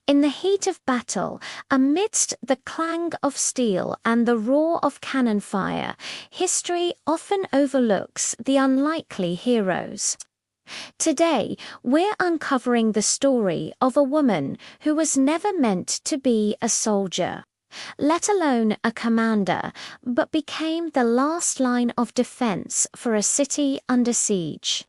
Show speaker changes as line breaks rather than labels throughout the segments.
In the heat of battle, amidst the clang of steel and the roar of cannon fire, history often overlooks the unlikely heroes. Today, we're uncovering the story of a woman who was never meant to be a soldier, let alone a commander, but became the last line of defense for a city under siege.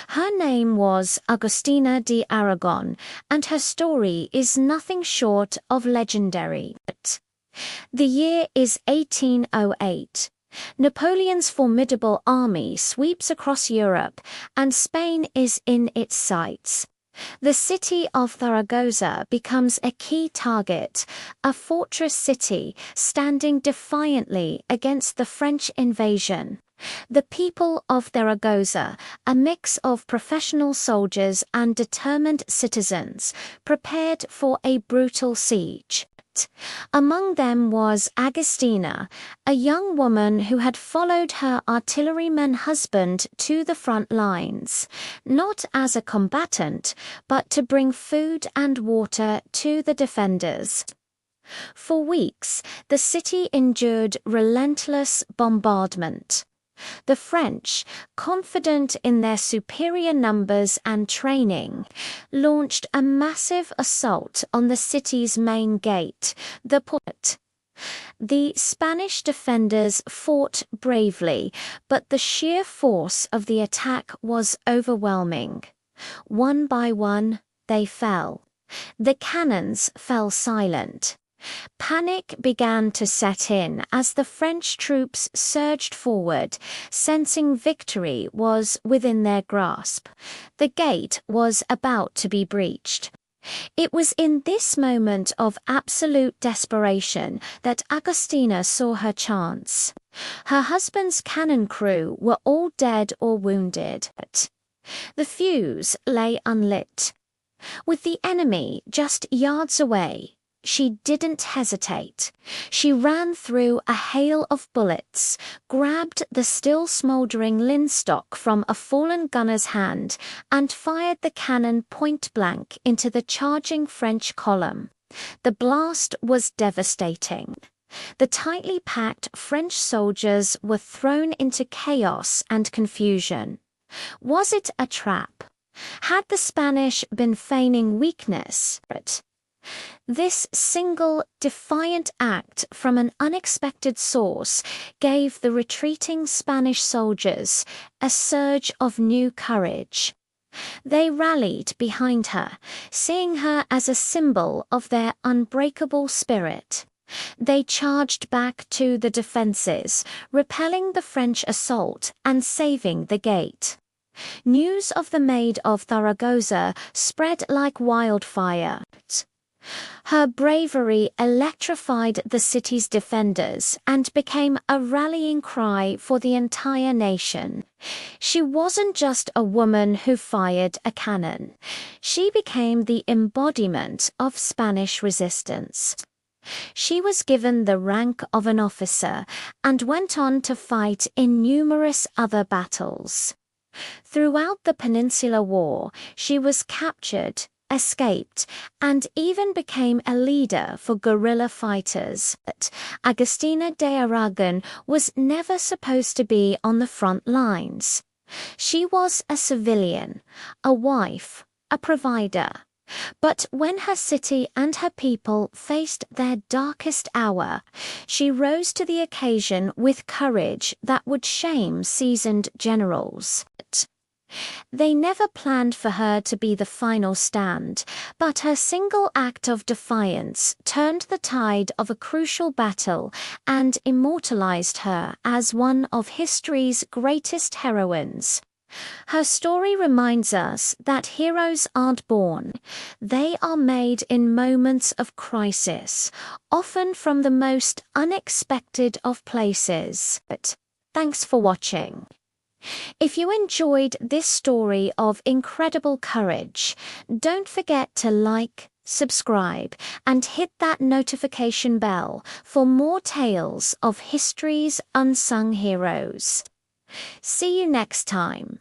Her name was Agustina de Aragon, and her story is nothing short of legendary. The year is 1808. Napoleon's formidable army sweeps across Europe, and Spain is in its sights. The city of Zaragoza becomes a key target, a fortress city standing defiantly against the French invasion. The people of Zaragoza, a mix of professional soldiers and determined citizens, prepared for a brutal siege. Among them was Agustina, a young woman who had followed her artilleryman husband to the front lines, not as a combatant, but to bring food and water to the defenders. For weeks, the city endured relentless bombardment. The French, confident in their superior numbers and training, launched a massive assault on the city's main gate, the port. The Spanish defenders fought bravely, but the sheer force of the attack was overwhelming. One by one, they fell. The cannons fell silent. Panic began to set in as the French troops surged forward, sensing victory was within their grasp. The gate was about to be breached. It was in this moment of absolute desperation that Agustina saw her chance. Her husband's cannon crew were all dead or wounded. The fuse lay unlit. With the enemy just yards away, she didn't hesitate. She ran through a hail of bullets, grabbed the still smouldering linstock from a fallen gunner's hand, and fired the cannon point-blank into the charging French column. The blast was devastating. The tightly packed French soldiers were thrown into chaos and confusion. Was it a trap? Had the Spanish been feigning weakness? This single, defiant act from an unexpected source gave the retreating Spanish soldiers a surge of new courage. They rallied behind her, seeing her as a symbol of their unbreakable spirit. They charged back to the defenses, repelling the French assault and saving the gate. News of the Maid of Zaragoza spread like wildfire. Her bravery electrified the city's defenders and became a rallying cry for the entire nation. She wasn't just a woman who fired a cannon. She became the embodiment of Spanish resistance. She was given the rank of an officer and went on to fight in numerous other battles. Throughout the Peninsular War, she was captured, escaped, and even became a leader for guerrilla fighters. But Agustina de Aragon was never supposed to be on the front lines. She was a civilian, a wife, a provider. But when her city and her people faced their darkest hour, she rose to the occasion with courage that would shame seasoned generals. They never planned for her to be the final stand, but her single act of defiance turned the tide of a crucial battle and immortalized her as one of history's greatest heroines. Her story reminds us that heroes aren't born. They are made in moments of crisis, often from the most unexpected of places. Thanks for watching. If you enjoyed this story of incredible courage, don't forget to like, subscribe, and hit that notification bell for more tales of history's unsung heroes. See you next time.